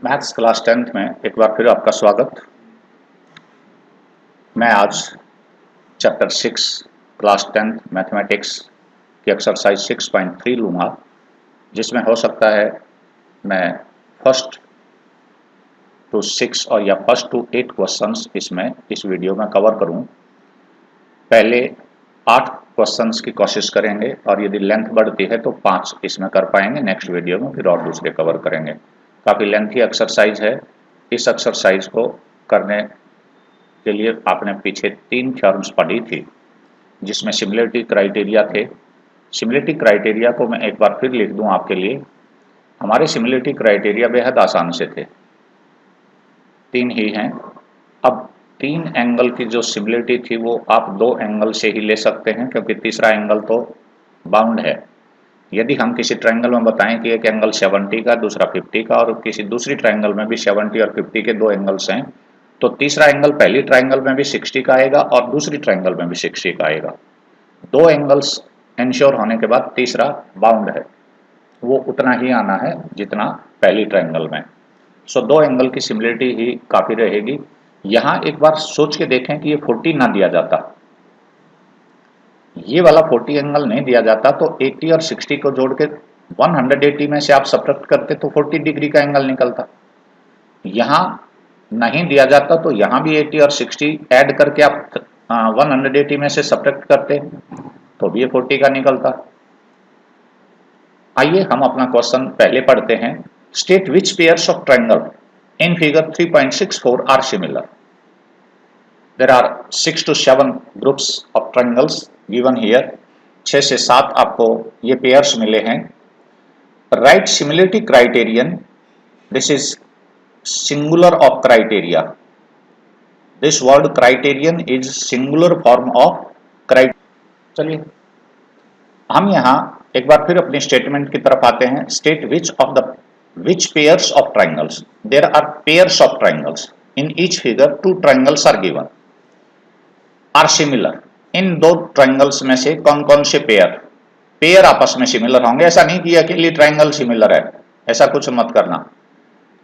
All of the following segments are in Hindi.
मैथ्स क्लास 10th में एक बार फिर आपका स्वागत। मैं आज चैप्टर 6 क्लास 10th मैथमेटिक्स की एक्सरसाइज 6.3 लूँगा, जिसमें हो सकता है मैं फर्स्ट टू 6 और या फर्स्ट टू 8 क्वेश्चंस इस वीडियो में कवर करूँ। पहले 8 क्वेश्चंस की कोशिश करेंगे और यदि लेंथ बढ़ती है तो 5 इसमें कर पाएंगे। नेक्स्ट वीडियो में फिर और दूसरे कवर करेंगे। काफ़ी लेंथी एक्सरसाइज है। इस एक्सरसाइज को करने के लिए आपने पीछे 3 थ्योरम्स पढ़ी थी, जिसमें सिमिलरिटी क्राइटेरिया थे। सिमिलरिटी क्राइटेरिया को मैं एक बार फिर लिख दूं आपके लिए। हमारे सिमिलरिटी क्राइटेरिया बेहद आसान से थे, 3 ही हैं। अब 3 एंगल की जो सिमिलरिटी थी वो आप 2 एंगल से ही ले सकते हैं, क्योंकि तीसरा एंगल तो बाउंड है। यदि हम किसी ट्रायंगल में बताएं कि एक एंगल 70 का, दूसरा 50 का, और किसी दूसरी ट्रायंगल में भी 70 और 50 के 2 एंगल्स हैं, तो तीसरा एंगल पहली ट्रायंगल में भी 60 का आएगा और दूसरी ट्रायंगल में भी 60 का आएगा। 2 एंगल्स इंश्योर होने के बाद तीसरा बाउंड है, वो उतना ही आना है जितना पहली ट्रायंगल में। सो 2 एंगल की सिमिलरिटी ही काफ़ी रहेगी। यहाँ एक बार सोच के देखें कि ये 40 ना दिया जाता, ये वाला 40 एंगल नहीं दिया जाता, तो 80 और 60 को जोड़ के 180 में से आप सब्ट्रैक्ट करते तो 40 डिग्री का एंगल निकलता। यहाँ नहीं दिया जाता तो यहाँ भी 80 और 60 ऐड करके आप 180 में से सब्ट्रैक्ट करते तो भी ये 40 का निकलता। आइए हम अपना क्वेश्चन पहले पढ़ते हैं। State which pairs of triangle in figure 3.64 are similar. There are 6 to 7 groups of triangles given here. 6 से 7 आपको ये पेयर्स मिले हैं। Write similarity criterion. This is singular of criteria. This word criterion is singular form of criteria. चलिए हम यहाँ एक बार फिर अपनी स्टेटमेंट की तरफ आते हैं। State which pairs of triangles. There are pairs of triangles. In each figure 2 triangles are given. Are similar. इन 2 ट्रायंगल्स में से कौन कौन से पेयर आपस में सिमिलर होंगे। ऐसा नहीं कि अकेली ट्रायंगल सिमिलर है, ऐसा कुछ मत करना।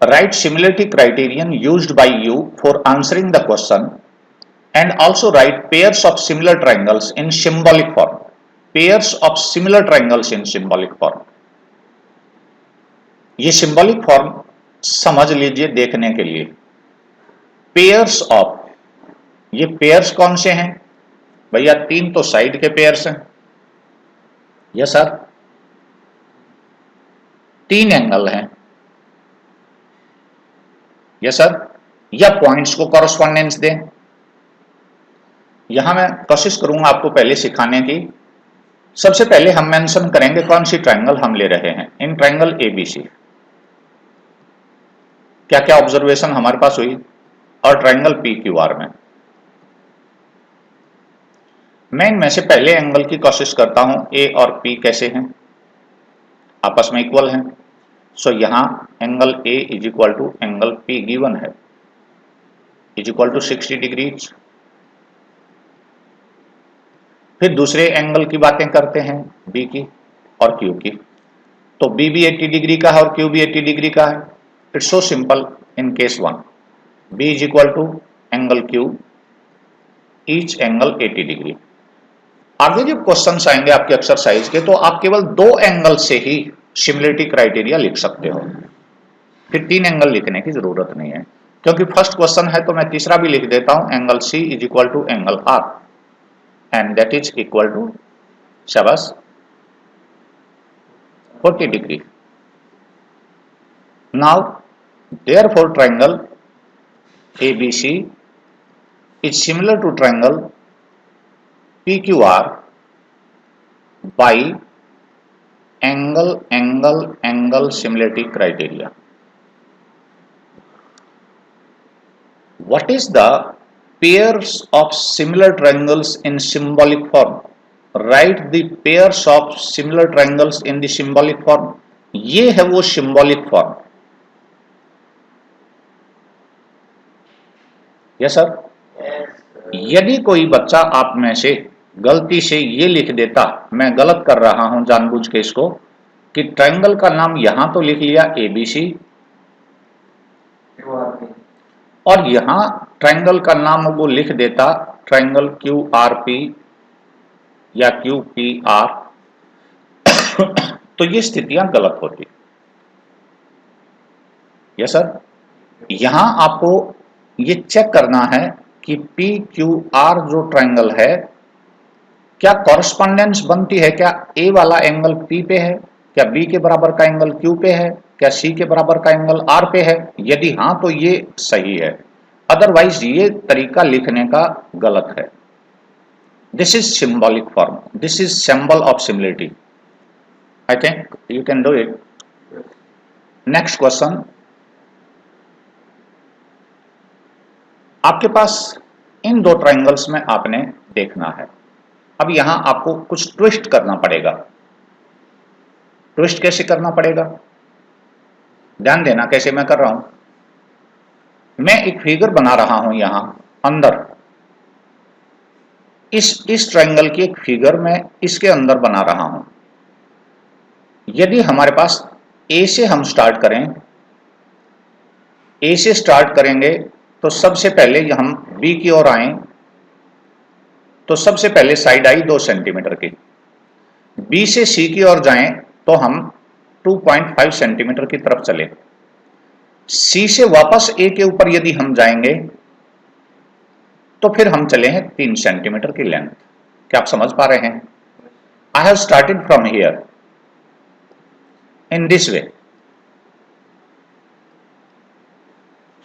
Right similarity criterion used by you for answering the question and also right pairs of similar triangles in symbolic form. Pairs of similar triangles in symbolic form. ये सिंबॉलिक फॉर्म समझ लीजिए देखने के लिए। पेयर्स ऑफ, ये पेयर्स कौन से हैं भैया? 3 तो साइड के पेयर्स हैं। Yes sir. 3 एंगल हैं। Yes sir. या पॉइंट्स को कॉरस्पॉन्डेंस दें। यहां मैं कोशिश करूंगा आपको पहले सिखाने की। सबसे पहले हम मेंशन करेंगे कौन सी ट्रायंगल हम ले रहे हैं। इन ट्रायंगल एबीसी क्या क्या ऑब्जर्वेशन हमारे पास हुई, और ट्रायंगल पीक्यूआर में मैं इनमें से पहले एंगल की कोशिश करता हूं। ए और पी कैसे हैं? आपस में इक्वल हैं। सो यहां angle A is equal to angle P given है, इज इक्वल टू 60 डिग्री। फिर दूसरे एंगल की बातें करते हैं, बी की और क्यू की। तो बी भी 80 डिग्री का है और क्यू भी 80 डिग्री का है। It's so simple. In case 1 B is equal to angle Q, each angle 80 degree. आगे जब क्वेश्चंस आएंगे आपके एक्सरसाइज के, तो आप केवल 2 एंगल से ही सिमिलरिटी क्राइटेरिया लिख सकते हो। फिर 3 एंगल लिखने की जरूरत नहीं है, क्योंकि फर्स्ट क्वेश्चन है तो मैं तीसरा भी लिख देता हूं। Angle C is equal to angle R and that is equal to 40 degree. Now therefore triangle ABC is similar to triangle PQR by angle similarity criteria. What is the pairs of similar triangles in symbolic form? Write the pairs of similar triangles in the symbolic form. ये है वो symbolic form. Yes sir. यदि कोई बच्चा आप में से गलती से ये लिख देता, मैं गलत कर रहा हूं जानबूझ के इसको, कि ट्रायंगल का नाम यहां तो लिख लिया एबीसी और यहां ट्रायंगल का नाम वो लिख देता ट्रायंगल क्यू आर पी या क्यू पी आर, तो ये स्थितियां गलत होती। यस सर, यहां आपको ये चेक करना है कि पी क्यू आर जो ट्रायंगल है क्या कॉरस्पॉन्डेंस बनती है, क्या ए वाला एंगल पी पे है, क्या बी के बराबर का एंगल क्यू पे है, क्या सी के बराबर का एंगल आर पे है। यदि हां तो ये सही है, अदरवाइज ये तरीका लिखने का गलत है। This is symbolic form, this is symbol of similarity. I think you can do it. Next question, आपके पास इन दो ट्रायंगल्स में आपने देखना है। अब यहां आपको कुछ ट्विस्ट करना पड़ेगा। ट्विस्ट कैसे करना पड़ेगा, ध्यान देना कैसे मैं कर रहा हूं। मैं एक फिगर बना रहा हूं यहां अंदर, इस ट्रायंगल की एक फिगर मैं इसके अंदर बना रहा हूं। यदि हमारे पास ए से हम स्टार्ट करें, ए से स्टार्ट करेंगे तो सबसे पहले हम बी की ओर आए तो सबसे पहले साइड आई 2 सेंटीमीटर की। बी से सी की ओर जाएं तो हम 2.5 सेंटीमीटर की तरफ चले। सी से वापस ए के ऊपर यदि हम जाएंगे तो फिर हम चले हैं 3 सेंटीमीटर की लेंथ। क्या आप समझ पा रहे हैं? I have started from here in this way.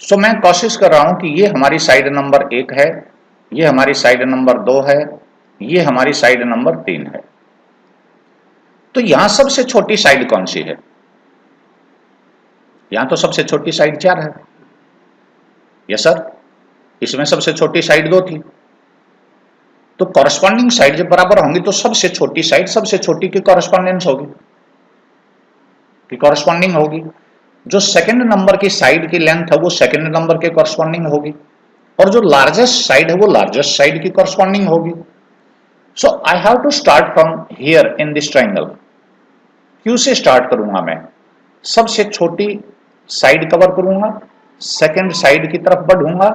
So मैं कोशिश कर रहा हूं कि ये हमारी साइड नंबर 1 है, ये हमारी साइड नंबर 2 है, ये हमारी साइड नंबर 3 है। तो यहां सबसे छोटी साइड कौन सी है? यहां तो सबसे छोटी साइड 4 है। यस सर, इसमें सबसे छोटी साइड 2 थी। तो कॉरस्पॉन्डिंग साइड जब बराबर होंगी तो सबसे छोटी साइड सबसे छोटी की कॉरस्पॉन्डेंस होगी, की कॉरस्पॉन्डिंग होगी। जो सेकंड नंबर की साइड की लेंथ है वो सेकंड नंबर के कॉरस्पॉन्डिंग होगी, और जो लार्जेस्ट साइड है वो लार्जेस्ट साइड की कॉरस्पॉन्डिंग होगी। So I have to start from here in this triangle. Q से स्टार्ट करूंगा मैं, सबसे छोटी साइड कवर करूंगा, सेकंड साइड की तरफ बढ़ूंगा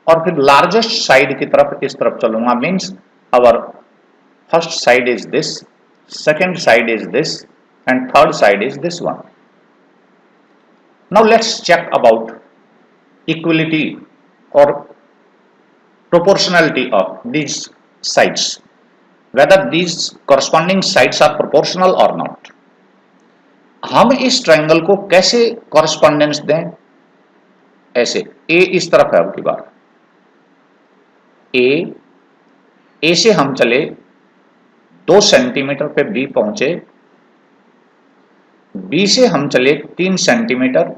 और फिर लार्जेस्ट साइड की तरफ इस तरफ चलूंगा। Means our first side is this, second side is this and third side is this one. Now let's check about equality or proportionality of these sides, whether these corresponding sides are proportional or not. हम इस ट्रायंगल को कैसे कॉरस्पॉन्डेंस दें? ऐसे ए इस तरफ है, अब की बार ए से हम चले 2 सेंटीमीटर पे बी पहुंचे, बी से हम चले 3 सेंटीमीटर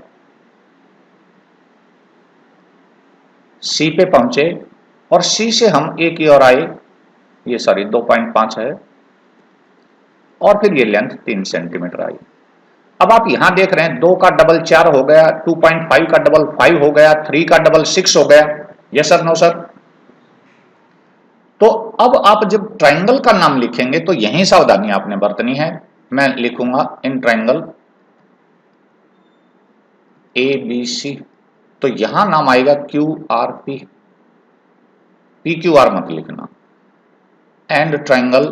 सी पे पहुंचे, और सी से हम ए की ओर आए, ये सॉरी 2.5 है, और फिर ये लेंथ 3 सेंटीमीटर आई। अब आप यहां देख रहे हैं 2 का डबल 4 हो गया, 2.5 का डबल 5 हो गया, 3 का डबल 6 हो गया। Yes sir, no sir? तो अब आप जब ट्रायंगल का नाम लिखेंगे तो यही सावधानी आपने बरतनी है। मैं लिखूंगा इन ट्रायंगल ए बी सी, तो यहां नाम आएगा Q R P, P Q R मत लिखना, and triangle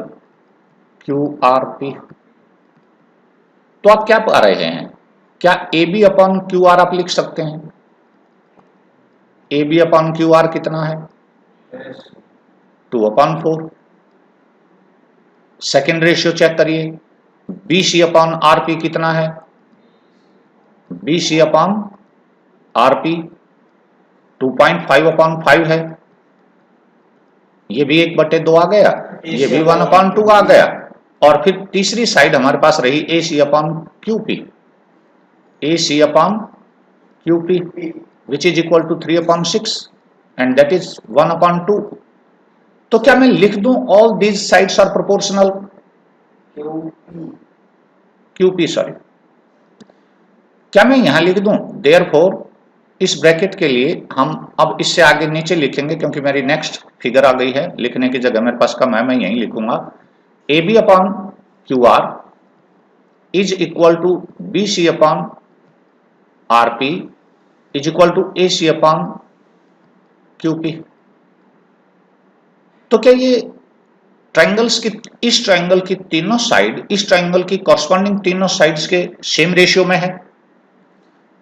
Q R P. तो आप क्या पा रहे हैं, क्या A B upon Q R आप लिख सकते हैं? A B upon Q R कितना है? 2/4। सेकेंड रेशियो चेक करिए, B C upon R P कितना है? B C upon R P 2.5/5 है, ये भी 1/2 आ गया, ये भी 1/2 आ गया, और फिर तीसरी साइड हमारे पास रही A C upon Q P, A C upon Q P which is equal to 3/6 and that is 1/2। तो क्या मैं लिख दूं all these sides are proportional? Q P sorry, क्या मैं यहां लिख दूं देयरफॉर? इस ब्रैकेट के लिए हम अब इससे आगे नीचे लिखेंगे क्योंकि मेरी नेक्स्ट फिगर आ गई है, लिखने की जगह मेरे पास कम है, मैं यही लिखूंगा A B upon Q R is equal to B C upon R P is equal to A C upon QP। तो क्या ये ट्रायंगल्स की, इस ट्रायंगल की तीनों साइड, इस ट्रायंगल की कॉरस्पॉन्डिंग तीनों साइड्स के सेम रेशियो में है?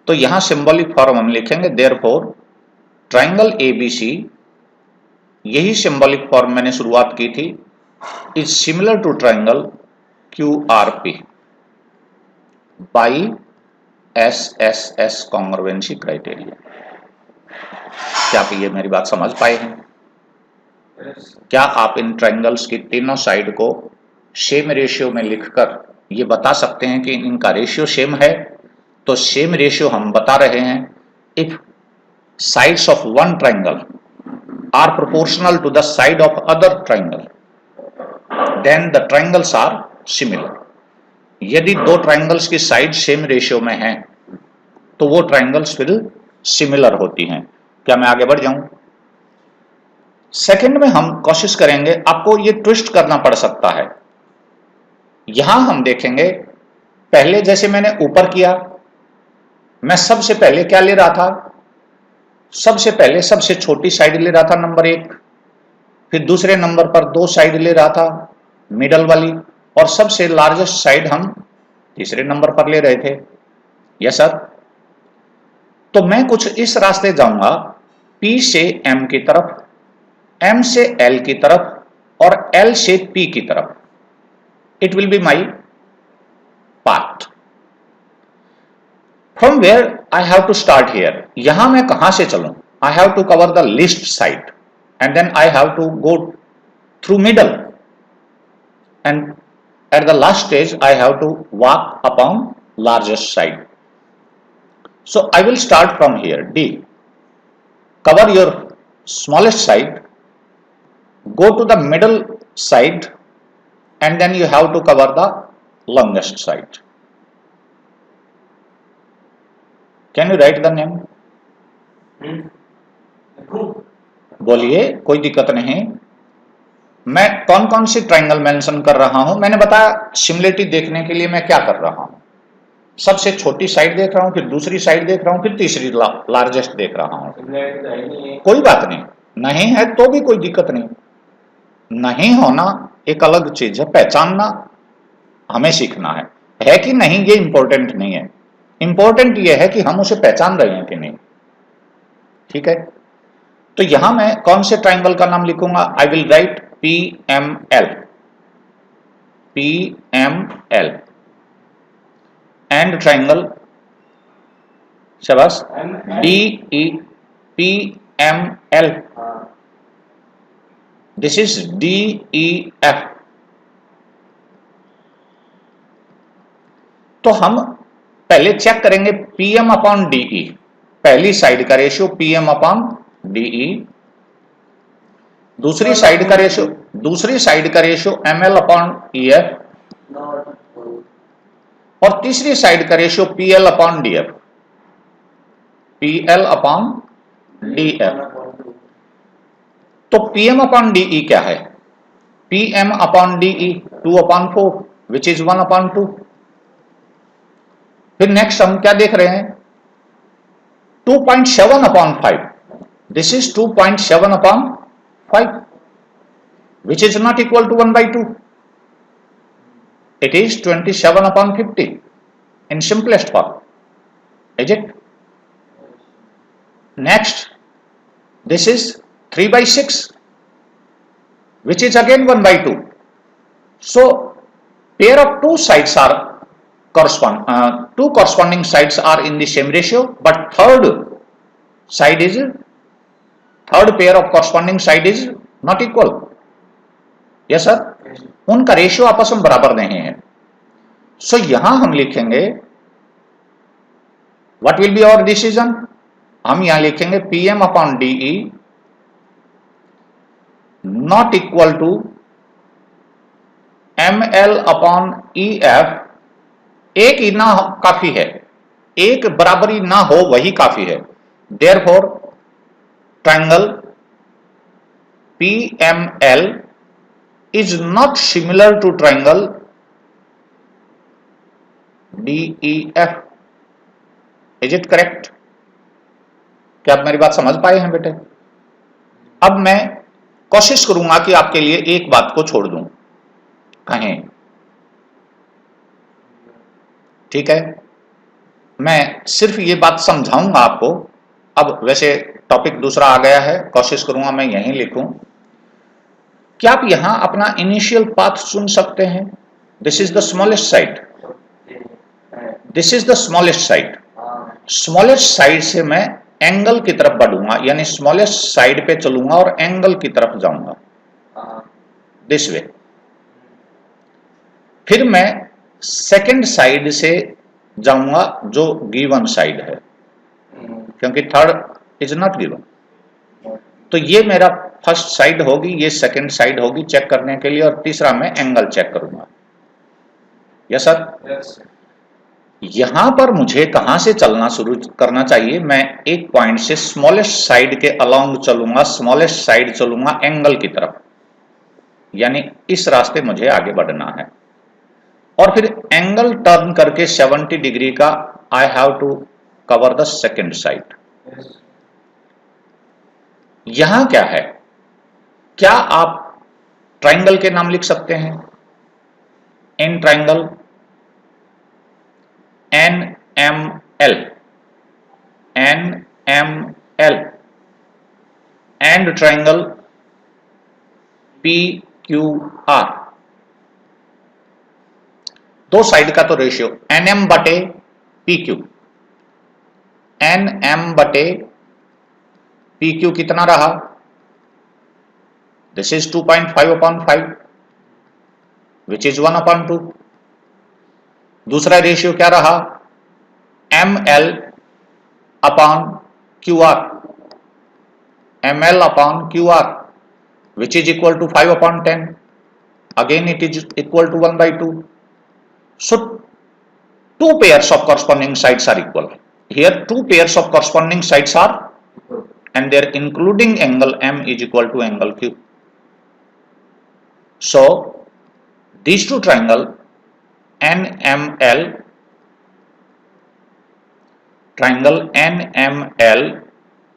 तो यहां सिंबॉलिक फॉर्म हम लिखेंगे देयरफॉर ट्रायंगल ABC, यही सिंबॉलिक फॉर्म मैंने शुरुआत की थी, is similar to triangle QRP by SSS congruency criteria. क्या आप ये मेरी बात समझ पाए हैं? क्या आप इन ट्रायंगल्स की तीनों साइड को सेम रेशियो में लिखकर ये बता सकते हैं कि इनका रेशियो सेम है? तो सेम रेशियो हम बता रहे हैं if sides of one triangle are proportional to the side of other triangle, then the triangles are similar. यदि दो ट्रायंगल्स की साइड सेम रेशियो में हैं तो वो ट्रायंगल्स फिर सिमिलर होती हैं। क्या मैं आगे बढ़ जाऊं? सेकंड में हम कोशिश करेंगे, आपको ये ट्विस्ट करना पड़ सकता है। यहां हम देखेंगे, पहले जैसे मैंने ऊपर किया, मैं सबसे पहले क्या ले रहा था? सबसे पहले सबसे छोटी साइड ले रहा था नंबर 1, फिर दूसरे नंबर पर 2 साइड ले रहा था मिडल वाली, और सबसे लार्जेस्ट साइड हम तीसरे नंबर पर ले रहे थे। Yes sir. तो मैं कुछ इस रास्ते जाऊंगा, P से M की तरफ, M से L की तरफ और L से P की तरफ। It will be my path. From where I have to start here? यहां मैं कहां से चलूं? I have to cover the least side and then I have to go through middle, and at the last stage I have to walk upon largest side. So I will start from here, D. Cover your smallest side, go to the middle side, and then you have to cover the longest side. Can you write the name? बोलिए, कोई दिक्कत नहीं। मैं कौन कौन सी ट्रायंगल मेंशन कर रहा हूं? मैंने बताया सिमिलरिटी देखने के लिए मैं क्या कर रहा हूं। सबसे छोटी साइड देख रहा हूं, फिर दूसरी साइड देख रहा हूं, फिर तीसरी लार्जेस्ट देख रहा हूं। कोई बात नहीं, नहीं है तो भी कोई दिक्कत नहीं। नहीं होना एक अलग चीज है, पहचानना हमें सीखना है कि नहीं ये इंपॉर्टेंट नहीं है। इंपॉर्टेंट ये है कि हम उसे पहचान रहे हैं कि नहीं। ठीक है, तो यहां मैं कौन से ट्रायंगल का नाम लिखूंगा? I will write PML, PML and triangle, शाबाश, DE, PML, this is DEF। तो हम पहले चेक करेंगे PM अपॉन DE, पहली साइड का रेशियो PM अपॉन DE, दूसरी साइड का रेशियो ML अपॉन EF, और तीसरी साइड का ratio PL upon DF, PL upon DF। तो PM अपॉन DE क्या है? PM upon DE 2 upon 4 which is 1 upon 2। फिर नेक्स्ट हम क्या देख रहे हैं? 2.7 upon 5, this is 2.7 upon 5 which is not equal to 1 by 2. It is 27 upon 50 in simplest form, is it? Next, this is 3 by 6 which is again 1 by 2. So pair of two sides are two corresponding sides are in the same ratio, but third pair of corresponding side is not equal. Yes sir, उनका रेशियो आपस में बराबर नहीं है। सो यहां हम लिखेंगे what will be our decision? हम यहां लिखेंगे PM upon DE not equal to ML upon EF। एक ही ना काफी है, एक बराबरी ना हो वही काफी है। Therefore triangle PML is not similar to triangle DEF. Is it correct? क्या आप मेरी बात समझ पाए हैं बेटे? अब मैं कोशिश करूंगा कि आपके लिए एक बात को छोड़ दूं कहें, ठीक है, मैं सिर्फ ये बात समझाऊंगा आपको। अब वैसे टॉपिक दूसरा आ गया है, कोशिश करूंगा मैं यहीं लिखूं। क्या आप यहां अपना इनिशियल पाथ चुन सकते हैं? This is the smallest side, this is the smallest side. Smallest side से मैं एंगल की तरफ बढ़ूंगा, यानी स्मॉलेस्ट साइड पे चलूंगा और एंगल की तरफ जाऊंगा, दिस वे। फिर मैं सेकंड साइड से जाऊंगा जो गिवन साइड है, क्योंकि थर्ड इज नॉट गिवन। तो ये मेरा फर्स्ट साइड होगी, ये सेकंड साइड होगी चेक करने के लिए, और तीसरा मैं एंगल चेक करूंगा। Yes sir. यहां पर मुझे कहां से चलना शुरू करना चाहिए? मैं एक पॉइंट से स्मॉलेस्ट साइड के अलोंग चलूंगा, स्मॉलेस्ट साइड चलूंगा एंगल की तरफ, यानी इस रास्ते मुझे आगे बढ़ना है। और फिर एंगल टर्न करके 70 डिग्री का I have to cover the second side. यहां क्या है? क्या आप ट्राइंगल के नाम लिख सकते हैं? In triangle NML, NML, and triangle PQR। दो साइड का तो रेशियो NM बटे PQ, NM बटे PQ कितना रहा? This is 2.5/5 which is 1/2। दूसरा रेशियो क्या रहा? ML upon QR, ML upon QR which is equal to 5/10. Again it is equal to 1/2. So two pairs of corresponding sides are equal. Here two pairs of corresponding sides are and their including angle M is equal to angle Q. So these two triangle NML, triangle NML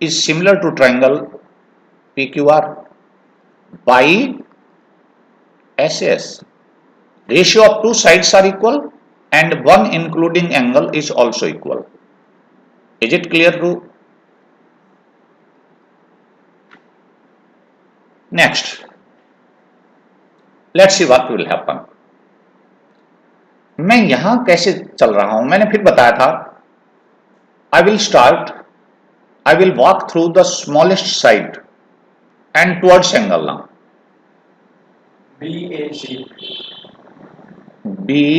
is similar to triangle PQR by SAS. Ratio of two sides are equal and one including angle is also equal. Is it clear to? Next, let's see what will happen. मैं यहां कैसे चल रहा हूं? मैंने फिर बताया था, I will walk through the smallest side and towards angle now. BA,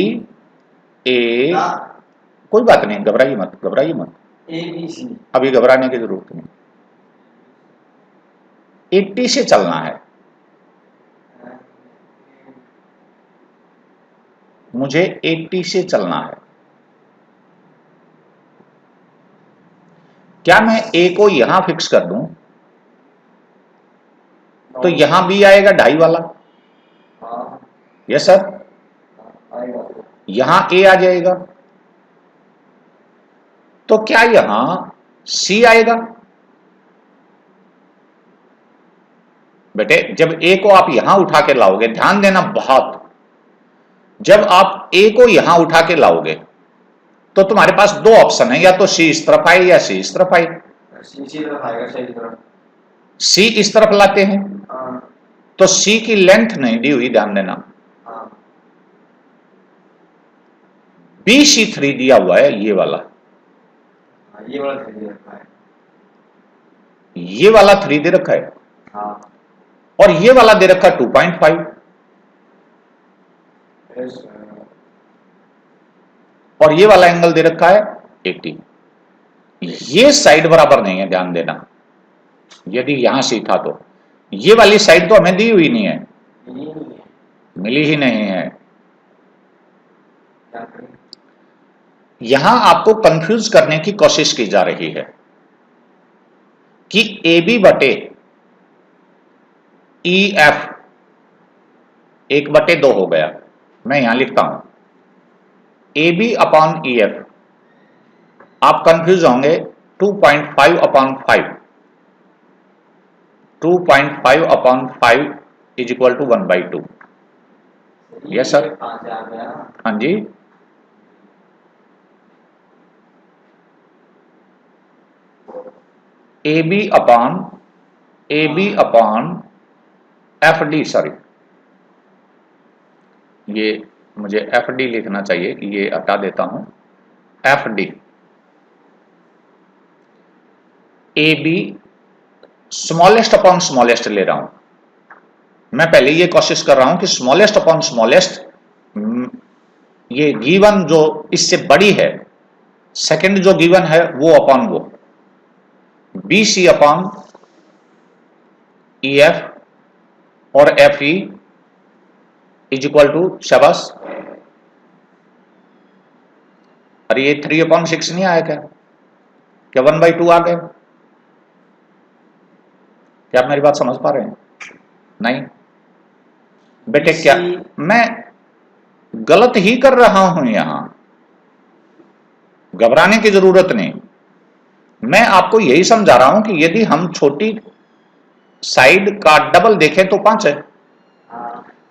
कोई बात नहीं, घबराइए मत, घबराइए मत, अभी घबराने की जरूरत नहीं। 80 से चलना है, मुझे 80 से चलना है। क्या मैं A को यहां फिक्स कर दूं तो यहां B आएगा 2.5 वाला? यस सर, यहां A आ जाएगा, तो क्या यहां C आएगा? बेटे जब A को आप यहां उठा के लाओगे, ध्यान देना बहुत, जब आप A को यहां उठा के लाओगे तो तुम्हारे पास दो ऑप्शन है, या तो C इस तरफ आए या C इस तरफ आए। C इस तरफ लाते हैं तो C की लेंथ नहीं दी हुई, ध्यान देना, BC3 दिया हुआ है, ये वाला 3 दे रखा है, और ये वाला दे रखा 2.5, और ये वाला एंगल दे रखा है 80। ये साइड बराबर नहीं है, ध्यान देना, यदि यहां से था तो ये वाली साइड तो हमें दी हुई नहीं है, मिली ही नहीं है। यहां आपको कंफ्यूज करने की कोशिश की जा रही है कि AB बटे EF 1/2 हो गया। मैं यहां लिखता हूं AB अपॉन EF, आप कंफ्यूज होंगे 2.5/5, 2.5 upon 5 is equal to 1/2। Yes sir. हाँ जी, A B upon F D, sorry ये मुझे एफ डी लिखना चाहिए, ये हटा देता हूं। F D A B smallest upon smallest ले रहा हूं मैं। पहले ये कोशिश कर रहा हूं कि स्मॉलेस्ट अपॉन स्मॉलेस्ट, ये गिवन जो इससे बड़ी है, सेकंड जो गिवन है वो अपॉन वो, B C upon E F और F E is equal to, शाबाश। अरे ये 3/6 नहीं आया क्या? क्या 1/2 आ गए? क्या आप मेरी बात समझ पा रहे हैं? नहीं बेटे, क्या मैं गलत ही कर रहा हूं? यहां घबराने की जरूरत नहीं। मैं आपको यही समझा रहा हूं कि यदि हम छोटी साइड का डबल देखें तो 5 है,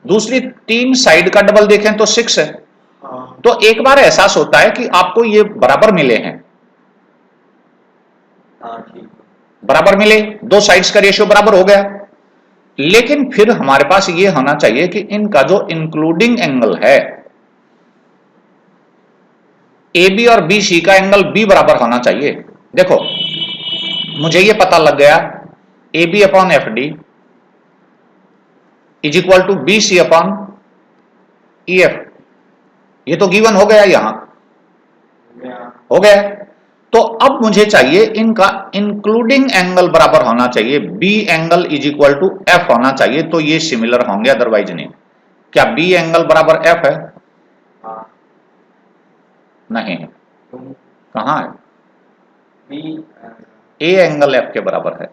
दूसरी 3 साइड का डबल देखें तो 6 है। तो एक बार एहसास होता है कि आपको ये बराबर मिले हैं, बराबर मिले, 2 साइड्स का रेशियो बराबर हो गया। लेकिन फिर हमारे पास ये होना चाहिए कि इनका जो इंक्लूडिंग एंगल है, ए बी और बी सी का एंगल बी बराबर होना चाहिए। देखो मुझे ये पता लग गया, A B upon F D is equal to B C upon E F. ये तो गिवन हो गया, यहां हो गया। तो अब मुझे चाहिए इनका इंक्लूडिंग एंगल बराबर होना चाहिए, B angle is equal to F होना चाहिए, तो ये सिमिलर होंगे, अदरवाइज नहीं। क्या बी एंगल बराबर एफ है? नहीं है। कहां है? ए एंगल एफ के बराबर है।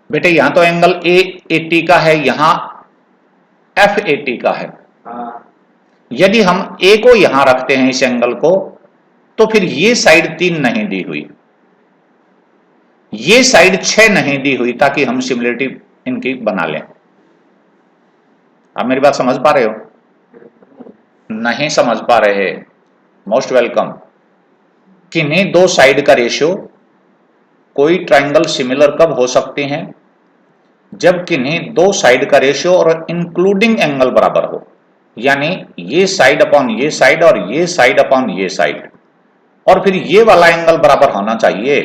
बेटे यहां तो एंगल ए 80 का है, यहां एफ 80 का है। यदि हम ए को यहां रखते हैं, इस एंगल को, तो फिर ये साइड 3 नहीं दी हुई, ये साइड 6 नहीं दी हुई, ताकि हम सिमिलरिटी इनकी बना लें। आप मेरी बात समझ पा रहे हो? नहीं समझ पा रहे? Most welcome. किन्हीं 2 साइड का रेशियो, कोई ट्राइंगल सिमिलर कब हो सकते हैं? जब किन्हीं 2 साइड का रेशियो और इंक्लूडिंग एंगल बराबर हो, यानी ये साइड अपॉन ये साइड और ये साइड अपॉन ये साइड, और फिर ये वाला एंगल बराबर होना चाहिए।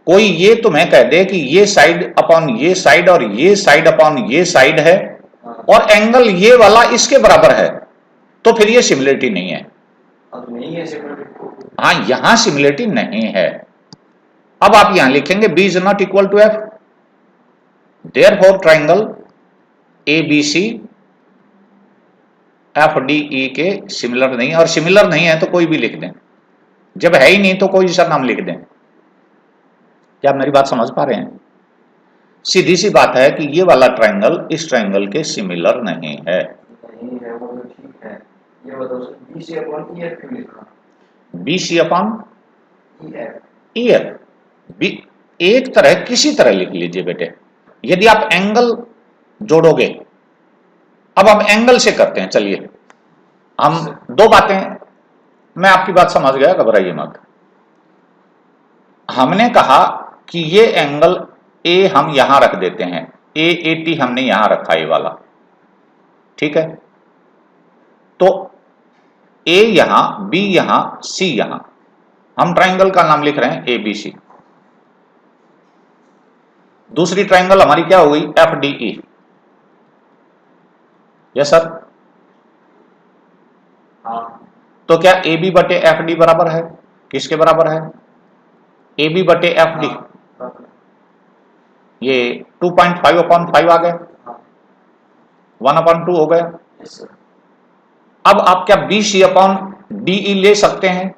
कोई ये तुम्हें कह दे कि ये साइड अपॉन ये साइड और ये साइड अपॉन ये साइड है और एंगल ये वाला इसके बराबर है, तो फिर ये सिमिलरिटी नहीं है। हाँ, यहां सिमिलरिटी नहीं है। अब आप यहां लिखेंगे B is not equal to F, therefore triangle A B C F D E के सिमिलर नहीं है। और सिमिलर नहीं है तो कोई भी लिख दें, जब है ही नहीं तो कोई सा नाम लिख दें। क्या आप मेरी बात समझ पा रहे हैं? सीधी सी बात है कि ये वाला ट्राइंगल इस ट्राइंगल के सिमिलर नहीं है। B C upon E F, एक तरह किसी तरह लिख लीजिए बेटे। यदि आप एंगल जोड़ोगे, अब हम एंगल से करते हैं। चलिए हम 2 बातें, मैं आपकी बात समझ गया, घबराइए मत। हमने कहा कि ये एंगल ए हम यहां रख देते हैं, ए 80 हमने यहां रखा, ये वाला, ठीक है। तो ए यहां, बी यहां, सी यहां, हम ट्राइंगल का नाम लिख रहे हैं ए बी सी। दूसरी ट्राइंगल हमारी क्या हो गई? एफ डी ई। Yes sir. तो क्या ए बी बटे एफ डी बराबर है? किसके बराबर है? ए बी बटे एफ डी। ये 2.5 अपॉन 5 आ गया, 1/2 हो गया। अब आप क्या B C upon D E ले सकते हैं?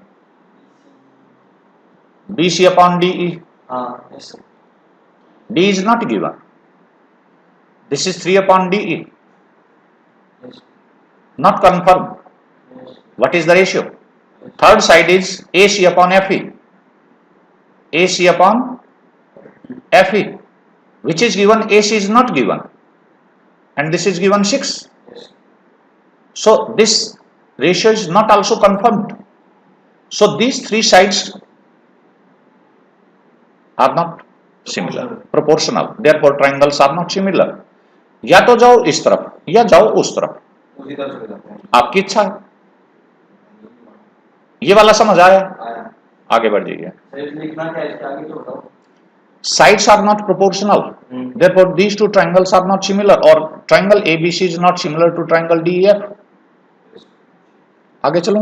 B C upon D E, D is not given, this is 3 upon D E, not confirmed. What is the ratio? Third side is AC upon FE. AC upon FE, which is given. AC is not given, and this is given 6. So this ratio is not also confirmed. So these three sides are not similar, proportional. Therefore triangles are not similar. या तो जाओ इस तरफ या जाओ उस तरफ, आपकी इच्छा है। ये वाला समझ आया? आगे बढ़ जाइए। Sides are not proportional. Therefore these two triangles are not similar, or triangle ABC is not similar to triangle DEF. आगे चलो।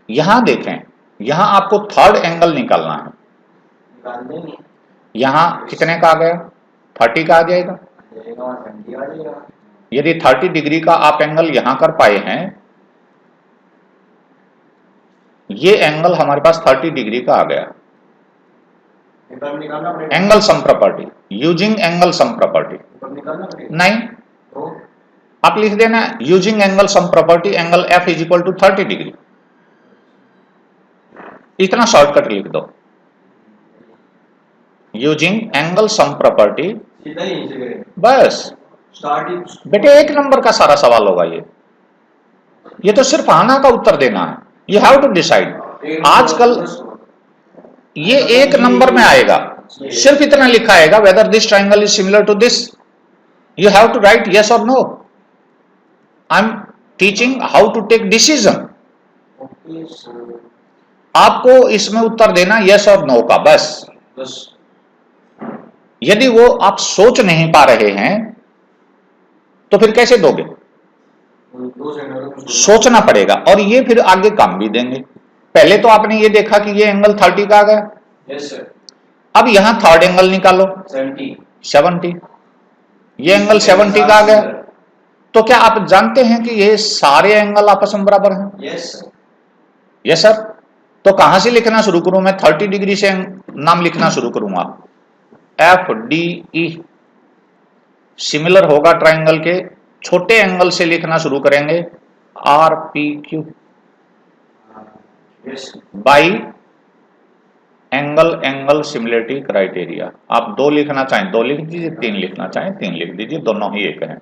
यहां देखें, यहां आपको थर्ड एंगल निकालना है। यहां कितने का आ गया? 30 का आ जाएगा। यदि 30 डिग्री का आप एंगल यहां कर पाए हैं, ये एंगल हमारे पास 30 डिग्री का आ गया। Angle sum property, using angle sum property. नहीं, आप लिख देना using angle sum property angle F is equal to 30 degree. इतना शॉर्टकट लिख दो, यूजिंग एंगल सम प्रॉपर्टी। बस बेटे 1 नंबर का सारा सवाल होगा ये तो सिर्फ आना का उत्तर देना है। You have to decide. आजकल ये 1 नंबर में आएगा, सिर्फ इतना लिखा आएगा, whether this triangle is similar to this. You have to write yes और no. I am teaching how to take decision. आपको इसमें उत्तर देना यस और नो का, बस। यदि वो आप सोच नहीं पा रहे हैं तो फिर कैसे दोगे? सोचना पड़ेगा, और ये फिर आगे काम भी देंगे। पहले तो आपने ये देखा कि ये एंगल 30 का आ गया। Yes sir. अब यहां थर्ड एंगल निकालो 70। ये एंगल 70 का आ गया। तो क्या आप जानते हैं कि ये सारे एंगल आपस में बराबर हैं? Yes sir. तो कहां से लिखना शुरू करूं मैं? 30 डिग्री से नाम लिखना शुरू करूंगा। FDE सिमिलर होगा ट्राइंगल के, छोटे एंगल से लिखना शुरू करेंगे RPQ by angle similarity criteria. आप 2 लिखना चाहें 2 लिख दीजिए, 3 लिखना चाहें 3 लिख दीजिए, दोनों ही एक हैं।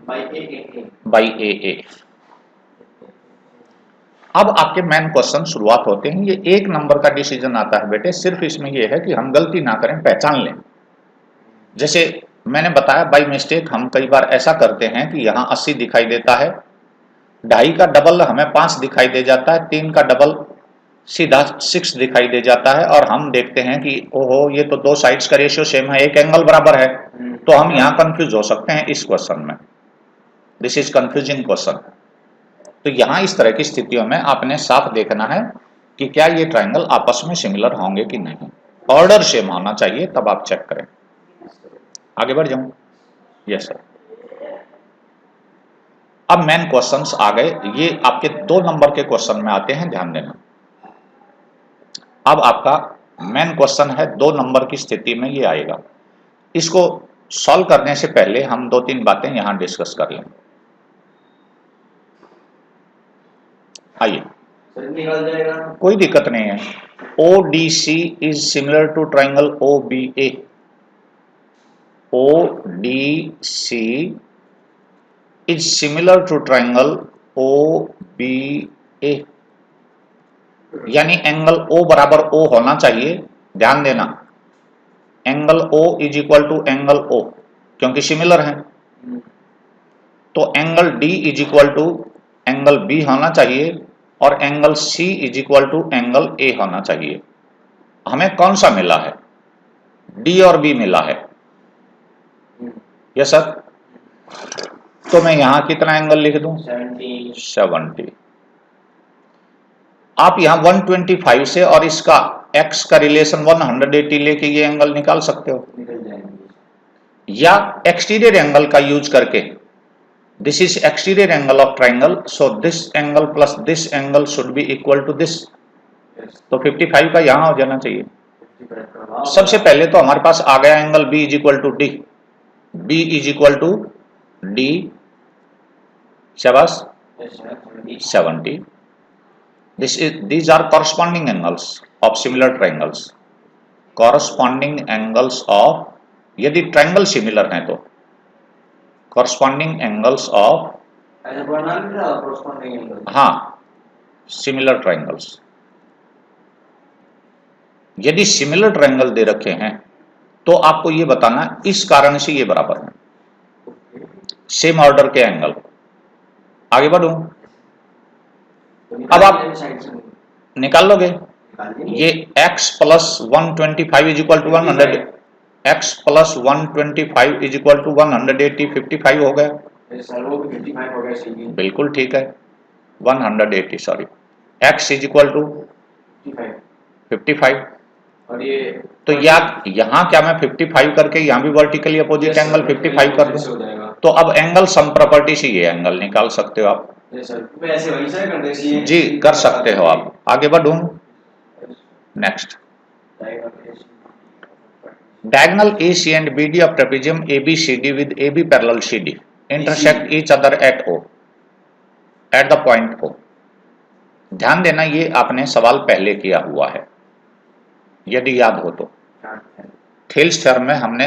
By AA। अब आपके मेन क्वेश्चन शुरुआत होते हैं। ये 1 नंबर का डिसीजन आता है बेटे, सिर्फ इसमें ये है कि हम गलती ना करें, पहचान लें। जैसे मैंने बताया बाई मिस्टेक हम कई बार ऐसा करते हैं कि यहाँ 80 दिखाई देता है, 2.5 का डबल हमें 5 दिखाई दे जाता है, 3 का डबल सीधा 6 दिखाई दे जाता है, और हम देखते हैं कि ओहो ये तो 2 साइड्स का रेशियो सेम है, एक एंगल बराबर है। तो हम यहाँ कंफ्यूज हो सकते हैं इस क्वेश्चन में। This is confusing question. तो यहाँ इस तरह की स्थितियों में आपने साफ देखना है कि क्या ये ट्राइंगल आपस में सिमिलर होंगे कि नहीं। ऑर्डर सेम होना चाहिए, तब आप चेक करें। आगे बढ़ जाऊं? Yes sir. अब मेन क्वेश्चंस आ गए, ये आपके 2 नंबर के क्वेश्चन में आते हैं, ध्यान देना। अब आपका मेन क्वेश्चन है 2 नंबर की स्थिति में ये आएगा। इसको सॉल्व करने से पहले हम 2-3 बातें यहां डिस्कस कर लें। आइए, निकल जाएगा, कोई दिक्कत नहीं है। ODC is similar to triangle OBA। ODC is similar to triangle OBA, यानी एंगल O बराबर O होना चाहिए। ध्यान देना, angle O is equal to angle O, क्योंकि सिमिलर है। तो angle D is equal to angle B होना चाहिए, और angle C is equal to angle A होना चाहिए। हमें कौन सा मिला है? D और B मिला है। Yes sir. तो मैं यहां कितना एंगल लिख दूं? 70। आप यहां 125 से और इसका x का रिलेशन 180 लेके ये एंगल निकाल सकते हो, या एक्सटीरियर एंगल का यूज करके। This is exterior angle of triangle, so this angle plus this angle should be equal to this. तो 55 का यहां हो जाना चाहिए। सबसे पहले तो हमारे पास आ गया angle B is equal to D। B is equal to D, शाबाश, 70। these are corresponding angles of similar triangles. Corresponding angles of, यदि ट्रायंगल सिमिलर हैं तो corresponding angles of, ऐसा बना लिया corresponding angle. हाँ, सिमिलर ट्रायंगल्स. यदि सिमिलर ट्रायंगल दे रखे हैं तो आपको ये बताना इस कारण से ये बराबर है, सेम ऑर्डर के एंगल. आगे बढ़ूं, अब आप निकाल लोगे ये x plus 125 is equal to 100, x plus 125 is equal to 180, 55 हो गया. सर वो 55 हो गया सीधी. बिल्कुल ठीक है, 180 sorry, x is equal to 55. और ये तो यहाँ क्या मैं 55 करके यहाँ भी वर्टिकली अपोजिट एंगल 55 कर दूं, तो अब एंगल सम प्रॉपर्टी से ये एंगल निकाल सकते हो आप. ऐसे वही से कर दे जी कर सकते हो आप. आगे बढ़ूं, next. Diagonal AC and BD of trapezium ABCD with AB parallel CD intersect each other at O, at the point O. ध्यान देना ये आपने सवाल पहले किया हुआ है, यदि याद हो तो. थेल्स थ्योरम में हमने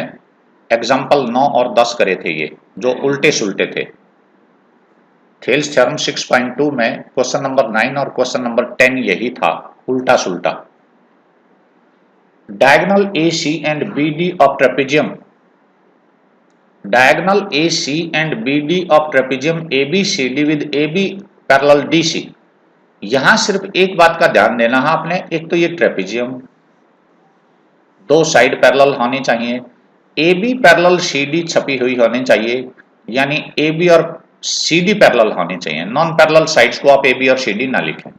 एग्जाम्पल 9 और 10 करे थे, ये जो उल्टे सुल्टे थे. थेल्स थ्योरम 6.2 में क्वेश्चन नंबर 9 और क्वेश्चन नंबर 10 यही था, उल्टा सुल्टा. Diagonal AC and BD of trapezium, diagonal AC and BD of trapezium ABCD with AB parallel DC. यहां सिर्फ एक बात का ध्यान देना है आपने, एक तो ये ट्रेपेजियम दो साइड पैरेलल होनी चाहिए, AB पैरेलल CD छपी हुई होनी चाहिए, यानी AB और CD पैरेलल होनी चाहिए. नॉन पैरेलल साइड्स को आप AB और CD ना लिखें.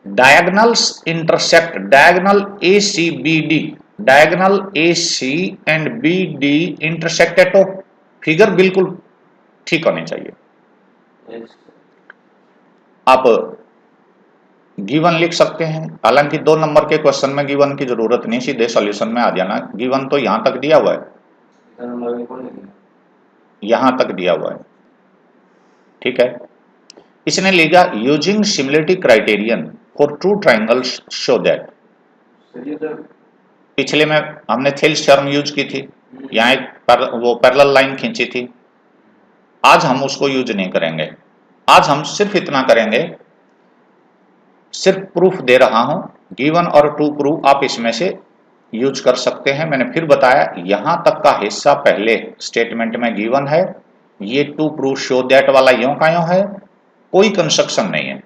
Diagonals intersect, diagonal ACBD, diagonal AC and BD intersect at O. Figure बिल्कुल ठीक होनी चाहिए. आप गिवन लिख सकते हैं, हालांकि 2 नंबर के क्वेश्चन में गिवन की जरूरत नहीं, सीधे सॉल्यूशन में आ जाना. गिवन तो यहां तक दिया हुआ है, यहां तक दिया हुआ है, ठीक है. इसने लिखा using similarity criterion for true triangles show that. पिछले में हमने थेल्स थ्योरम यूज की थी, यहाँ एक वो पैरेलल लाइन खींची थी. आज हम उसको यूज नहीं करेंगे, आज हम सिर्फ इतना करेंगे, सिर्फ प्रूफ दे रहा हूं, गिवन और टू प्रूफ आप इसमें से यूज कर सकते हैं. मैंने फिर बताया यहां तक का हिस्सा पहले स्टेटमेंट में गिवन है, ये टू प्रूफ शो दैट वाला यों का यों है, कोई कंस्ट्रक्शन नहीं है.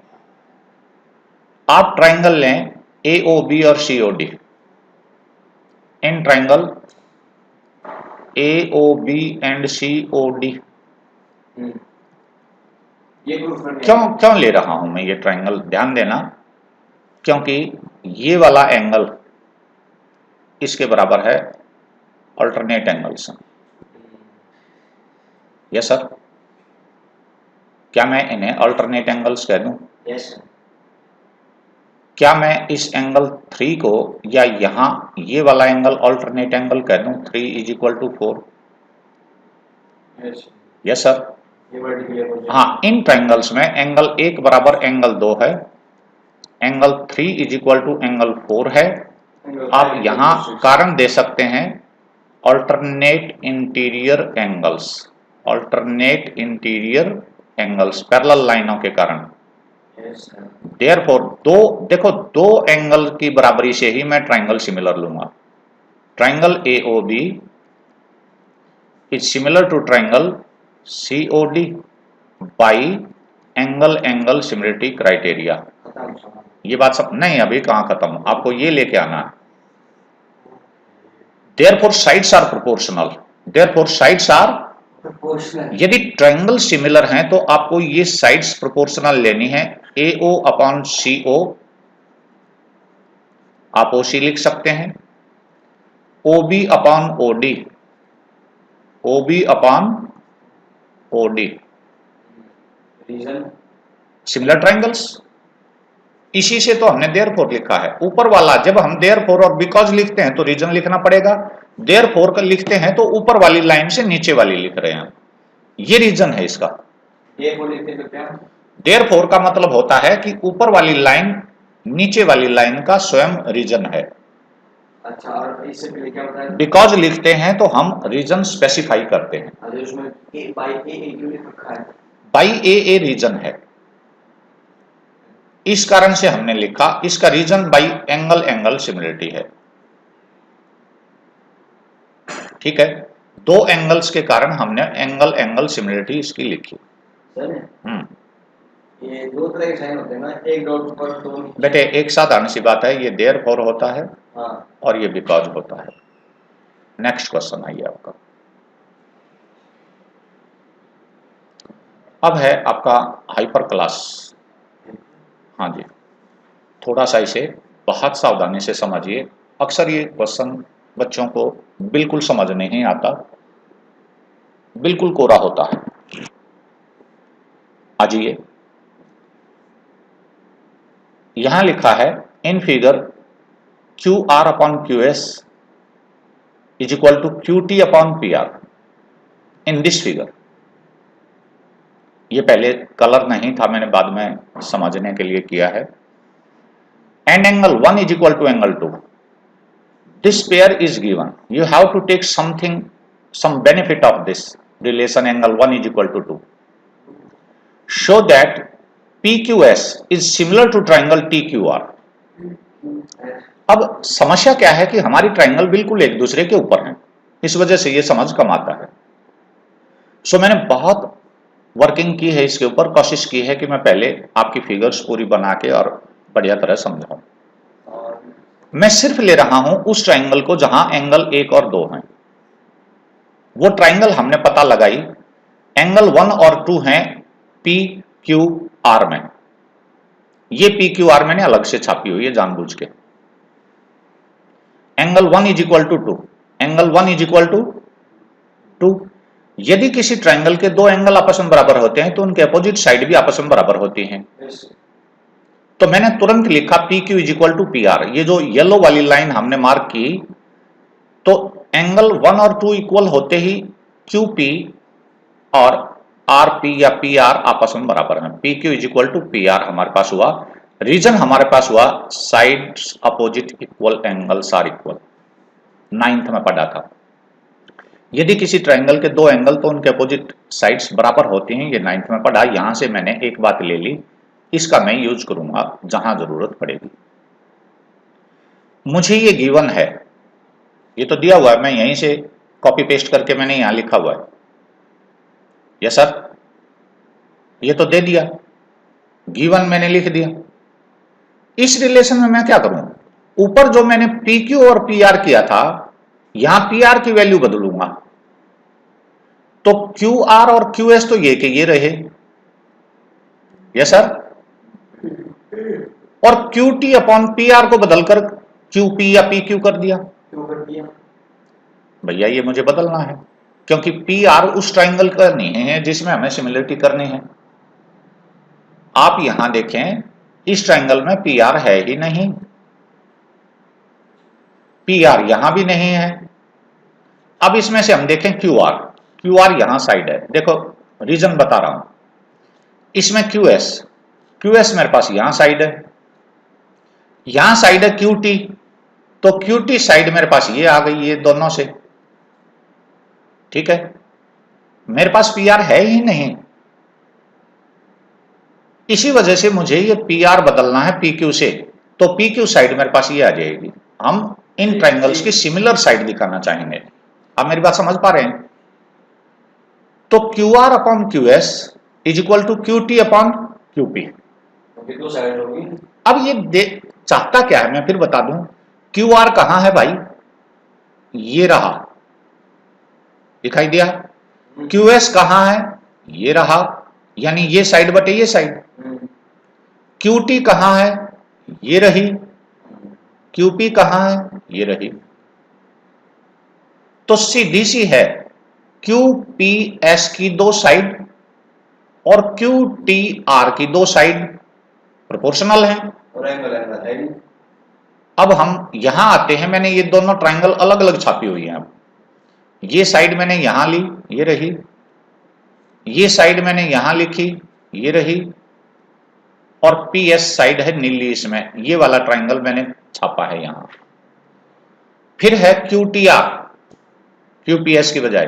आप ट्राइंगल लें AOB और COD, in triangle AOB and COD. क्यों ले रहा हूं मैं ये ट्राइंगल, ध्यान देना, क्योंकि ये वाला एंगल इसके बराबर है अल्टरनेट एंगल्स. यस सर, क्या मैं इन्हें अल्टरनेट एंगल्स कह दूं? Yes sir. क्या मैं इस एंगल 3 को या यहां ये वाला एंगल अल्टरनेट एंगल कह दूं 3 is equal to 4? Yes sir. हाँ, इन ट्राइंगल्स में एंगल 1 बराबर एंगल 2 है, angle 3 is equal to angle 4 है. आप यहां कारण दे सकते हैं alternate interior angles, alternate interior angles parallel लाइनों के कारण. देयरफॉर देखो दो एंगल की बराबरी से ही मैं ट्राइंगल सिमिलर लूंगा. Triangle AOB is similar to triangle COD by angle similarity criteria. ये बात सब नहीं, अभी कहां खत्म, आपको ये लेके आना है. Therefore sides are proportional, therefore sides are, यदि ट्राइंगल सिमिलर हैं तो आपको ये साइड्स प्रोपोर्शनल लेनी है. AO अपॉन CO, आप OC लिख सकते हैं. OB upon OD, OB upon OD, similar triangles. इसी से तो हमने देयरफॉर लिखा है. ऊपर वाला जब हम देयरफॉर और बिकॉज लिखते हैं तो रीजन लिखना पड़ेगा. देयरफॉर का लिखते हैं तो ऊपर वाली लाइन से नीचे वाली लिख रहे हैं, ये रीजन है इसका. देयरफॉर का मतलब होता है कि ऊपर वाली लाइन नीचे वाली लाइन का स्वयं रीजन है। अच्छा, और इससे पहले क्या बताया? बिकॉज लिखते हैं तो हम रीजन स्पेसिफाई करते हैं। अरे उसमें ए बाई ए क्यों लिख रखा है? बाई ए रीजन है, इस कारण से हमने लिखा। इसका रीजन बाई एंगल सिमिलरिटी है। ठीक है, दो एंगल्स के कारण हमने एंगल सिमिलरिटी इसकी लिखी। सर ये दो तरह के साइन होते हैं ना, एक डॉट ऊपर दो नीचे। बेटे एक साधारण सी बात है, ये देयरफॉर होता है हाँ, और ये बिकॉज होता है। नेक्स्ट क्वेश्चन आइए आपका। अब है आपका हाइपर क्लास। हाँ जी, थोड़ा सा इसे बहुत सावधानी से समझिए। अक्सर ये क्वेश्चन बच्चों को बिल्कुल समझ नहीं आता, बिल्कुल कोरा होता है। आजिए, यहां लिखा है in figure Q R upon Q S is equal to Q T upon P R in this figure. ये पहले कलर नहीं था, मैंने बाद में समझने के लिए किया है। And angle 1 is equal to angle 2, this pair is given, you have to take something, some benefit of this relation angle 1 is equal to 2. Show that PQS is similar to triangle TQR. अब समस्या क्या है कि हमारी ट्राइंगल बिल्कुल एक दूसरे के ऊपर हैं, इस वजह से ये समझ कम आता है। सो मैंने बहुत वर्किंग की है इसके ऊपर, कोशिश की है कि मैं पहले आपकी फिगर्स पूरी बना के और बढ़िया तरह समझाऊं। मैं सिर्फ ले रहा हूं उस ट्राइंगल को जहां एंगल 1 और 2 हैं। वो ट्राइंगल हमने पता लगाई, एंगल 1 और 2 हैं पी क्यू आर में। ये पी क्यू आर मैंने अलग से छापी हुई है जानबूझ के। Angle 1 is equal to 2, angle 1 is equal to 2। यदि किसी ट्राइंगल के दो एंगल आपस में बराबर होते हैं तो उनके अपोजिट साइड भी आपस में बराबर होती हैं। तो मैंने तुरंत लिखा P Q is equal to P R. ये जो येलो वाली लाइन हमने मार्क की, तो एंगल 1 और 2 इक्वल होते ही क्यू पी और आर पी या पी आर आपस में बराबर हैं। P Q is equal to P R हमारे पास हुआ। रीजन हमारे पास हुआ sides opposite equal angles are equal. 9th में पढ़ा था, यदि किसी ट्राइंगल के दो एंगल तो उनके अपोजिट साइड्स बराबर होते हैं। ये 9th में पढ़ा। यहां से मैंने एक बात ले ली, इसका मैं यूज करूंगा जहां जरूरत पड़ेगी। मुझे ये गिवन है, ये तो दिया हुआ है, मैं यहीं से कॉपी पेस्ट करके मैंने यहां लिखा हुआ है। यस सर, ये तो दे दिया, गिवन मैंने लिख दिया। इस रिलेशन में मैं क्या करूं, ऊपर जो मैंने पी क्यू और पी आर किया था, यहां पी आर की वैल्यू बदलूंगा। तो क्यू आर और क्यू एस तो ये के ये रहे। यस सर, और Q T upon P are को बदलकर क्यू पी या पी क्यू कर दिया। क्यों कर दिया? भैया ये मुझे बदलना है, क्योंकि पी आर उस ट्राइंगल का नहीं है जिसमें हमें सिमिलरिटी करनी है। आप यहां देखें, इस ट्राइंगल में पी आर है ही नहीं, पी आर यहां भी नहीं है। अब इसमें से हम देखें क्यू आर, क्यू आर यहां साइड है। देखो रीजन बता रहा हूं, इसमें क्यू एस मेरे पास यहां साइड है, यहां साइड है क्यू टी, तो क्यू टी साइड मेरे पास ये आ गई, ये दोनों से। ठीक है, मेरे पास पी आर है ही नहीं, इसी वजह से मुझे ये पी आर बदलना है पी क्यू से। तो पी क्यू साइड मेरे पास ये आ जाएगी। हम इन ट्राइंगल्स की सिमिलर साइड दिखाना चाहेंगे। आप मेरी बात समझ पा रहे हैं? तो Q R upon Q S is equal to Q T upon Q P. दो साइड होगी। अब ये चाहता क्या है मैं फिर बता दूं। क्यू आर कहां है भाई, ये रहा, दिखाई दिया। क्यू एस कहां है, ये रहा, यानी ये साइड बटे ये साइड। क्यू टी कहां है, ये रही। क्यू पी कहां है, ये रही। तो सीधी सी है, क्यू पी एस की दो साइड और क्यू टी आर की दो साइड प्रोपोर्शनल हैं। और एंगल है नहीं। अब हम यहां आते हैं, मैंने ये दोनों ट्राइंगल अलग अलग छापी हुई हैं। अब ये साइड मैंने यहां ली, ये रही। ये साइड मैंने यहां लिखी, ये रही। और पी एस साइड है नीली, इसमें ये वाला ट्राइंगल मैंने छापा है यहां। फिर है Q T R, Q P S की बजाय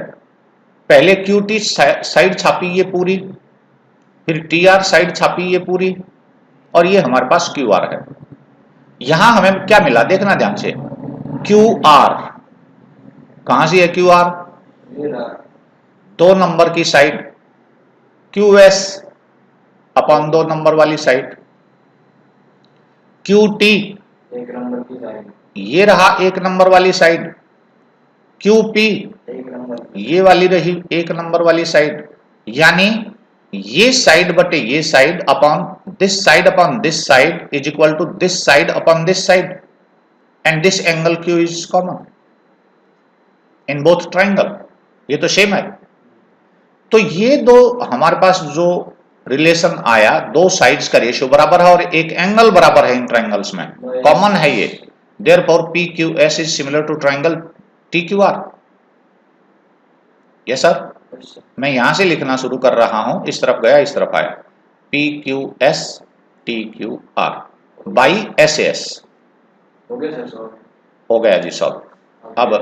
पहले क्यू टी साइड छापी ये पूरी, फिर टी आर साइड छापी ये पूरी, और ये हमारे पास क्यू आर है। यहां हमें क्या मिला देखना ध्यान से, क्यू आर कहां से है, क्यू आर ये रहा 2 नंबर की side, Q S upon 2 number वाली साइड, क्यू टी 1 नंबर की साइड, ये रहा 1 नंबर वाली साइड, क्यू पी 1 नंबर की, ये वाली रही 1 नंबर वाली साइड। यानी ये साइड बटे ये side upon this side is equal to this side upon this side, and this angle Q is common in both triangle, ये तो सेम है। तो ये दो हमारे पास जो रिलेशन आया, दो साइड्स का रेशियो बराबर है और एक एंगल बराबर है इन ट्राइंगल्स में, कॉमन है ये, therefore P Q S is similar to triangle T Q R. Yes sir, मैं यहां से लिखना शुरू कर रहा हूं, इस तरफ गया इस तरफ आया, P Q S T Q R by S S. हो गया सर सॉल्व? हो गया जी सॉल्व। अब